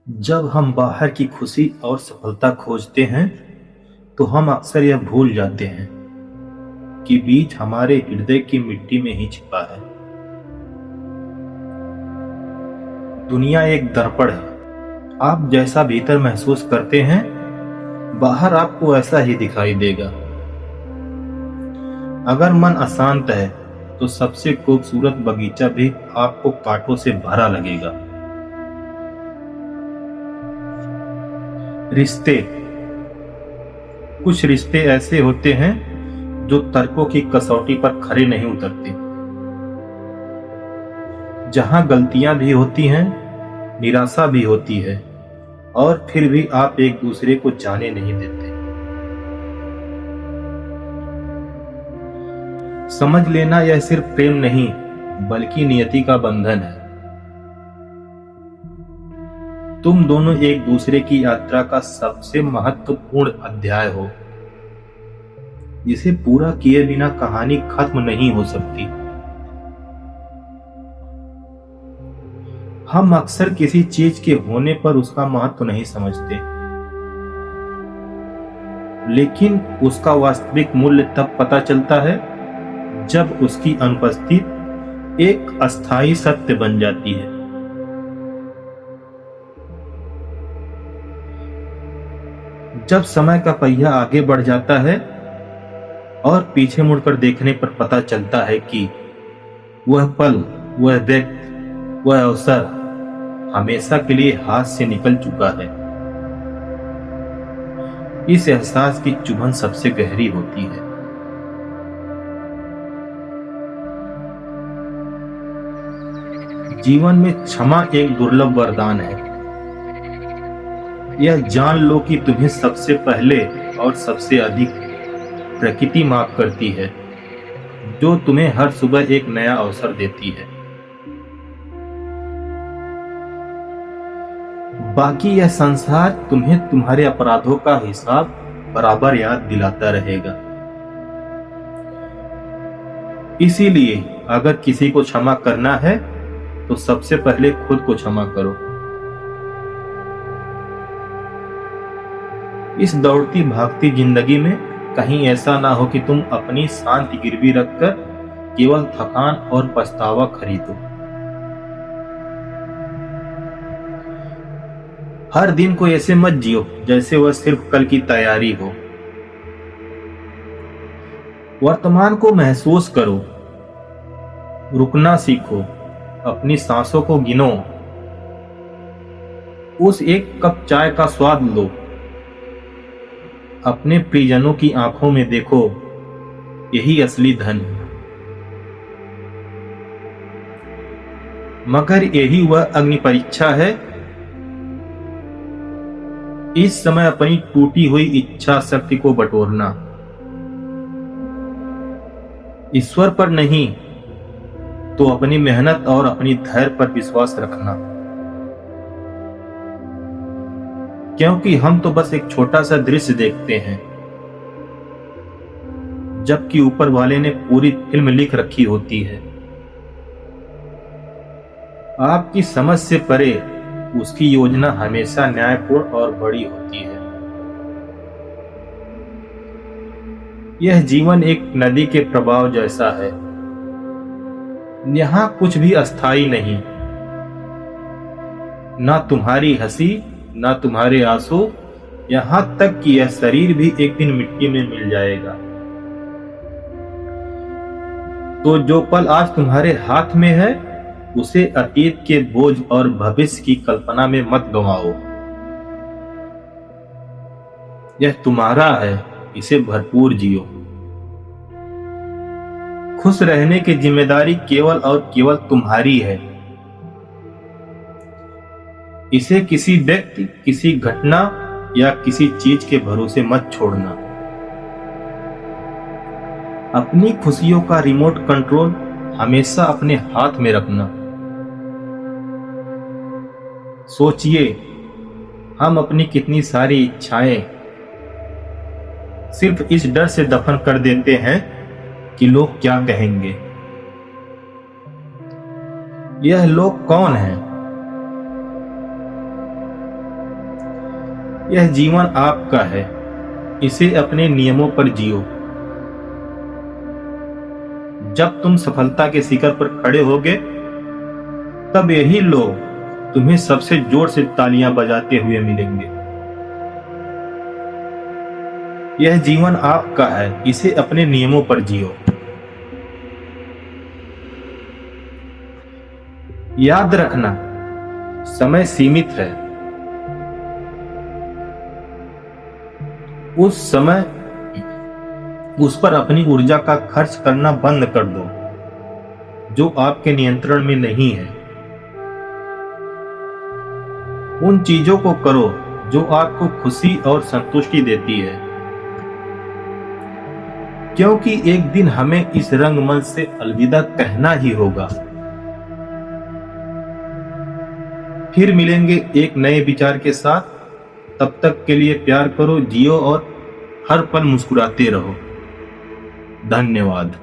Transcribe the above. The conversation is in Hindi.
जब हम बाहर की खुशी और सफलता खोजते हैं तो हम अक्सर यह भूल जाते हैं कि बीज हमारे हृदय की मिट्टी में ही छिपा है। दुनिया एक दर्पण है। आप जैसा भीतर महसूस करते हैं बाहर आपको ऐसा ही दिखाई देगा। अगर मन अशांत है तो सबसे खूबसूरत बगीचा भी आपको कांटों से भरा लगेगा। रिश्ते, कुछ रिश्ते ऐसे होते हैं जो तर्कों की कसौटी पर खरे नहीं उतरते। जहां गलतियां भी होती हैं, निराशा भी होती है, और फिर भी आप एक दूसरे को जाने नहीं देते। समझ लेना यह सिर्फ प्रेम नहीं बल्कि नियति का बंधन है। तुम दोनों एक दूसरे की यात्रा का सबसे महत्वपूर्ण अध्याय हो, जिसे पूरा किए बिना कहानी खत्म नहीं हो सकती। हम अक्सर किसी चीज के होने पर उसका महत्व नहीं समझते, लेकिन उसका वास्तविक मूल्य तब पता चलता है जब उसकी अनुपस्थिति एक अस्थायी सत्य बन जाती है। जब समय का पहिया आगे बढ़ जाता है और पीछे मुड़कर देखने पर पता चलता है कि वह पल, वह व्यक्ति, वह अवसर हमेशा के लिए हाथ से निकल चुका है। इस एहसास की चुभन सबसे गहरी होती है। जीवन में क्षमा एक दुर्लभ वरदान है। यह जान लो कि तुम्हें सबसे पहले और सबसे अधिक प्रकृति माफ करती है, जो तुम्हें हर सुबह एक नया अवसर देती है। बाकी यह संसार तुम्हें तुम्हारे अपराधों का हिसाब बराबर याद दिलाता रहेगा। इसीलिए अगर किसी को क्षमा करना है तो सबसे पहले खुद को क्षमा करो। इस दौड़ती भागती जिंदगी में कहीं ऐसा ना हो कि तुम अपनी शांति गिरवी रखकर केवल थकान और पछतावा खरीदो। हर दिन को ऐसे मत जियो जैसे वह सिर्फ कल की तैयारी हो। वर्तमान को महसूस करो, रुकना सीखो, अपनी सांसों को गिनो, उस एक कप चाय का स्वाद लो, अपने प्रियजनों की आंखों में देखो, यही असली धन है। मगर यही वह अग्नि परीक्षा है। इस समय अपनी टूटी हुई इच्छा शक्ति को बटोरना, ईश्वर पर नहीं तो अपनी मेहनत और अपनी धैर्य पर विश्वास रखना, क्योंकि हम तो बस एक छोटा सा दृश्य देखते हैं, जबकि ऊपर वाले ने पूरी फिल्म लिख रखी होती है। आपकी समझ से परे उसकी योजना हमेशा न्यायपूर्ण और बड़ी होती है। यह जीवन एक नदी के प्रवाह जैसा है। यहां कुछ भी अस्थायी नहीं, ना तुम्हारी हंसी, ना तुम्हारे आंसू, यहां तक कि यह शरीर भी एक दिन मिट्टी में मिल जाएगा। तो जो पल आज तुम्हारे हाथ में है उसे अतीत के बोझ और भविष्य की कल्पना में मत गंवाओ। यह तुम्हारा है, इसे भरपूर जियो। खुश रहने की जिम्मेदारी केवल और केवल तुम्हारी है। इसे किसी व्यक्ति, किसी घटना या किसी चीज के भरोसे मत छोड़ना। अपनी खुशियों का रिमोट कंट्रोल हमेशा अपने हाथ में रखना। सोचिए, हम अपनी कितनी सारी इच्छाएं सिर्फ इस डर से दफन कर देते हैं कि लोग क्या कहेंगे। यह लोग कौन हैं? यह जीवन आपका है, इसे अपने नियमों पर जियो। जब तुम सफलता के शिखर पर खड़े होगे, तब यही लोग तुम्हें सबसे जोर से तालियां बजाते हुए मिलेंगे। यह जीवन आपका है, इसे अपने नियमों पर जियो। याद रखना, समय सीमित है। उस पर अपनी ऊर्जा का खर्च करना बंद कर दो जो आपके नियंत्रण में नहीं है। उन चीजों को करो जो आपको खुशी और संतुष्टि देती है, क्योंकि एक दिन हमें इस रंगमंच से अलविदा कहना ही होगा। फिर मिलेंगे एक नए विचार के साथ। तब तक के लिए प्यार करो, जियो और हर पल मुस्कुराते रहो। धन्यवाद।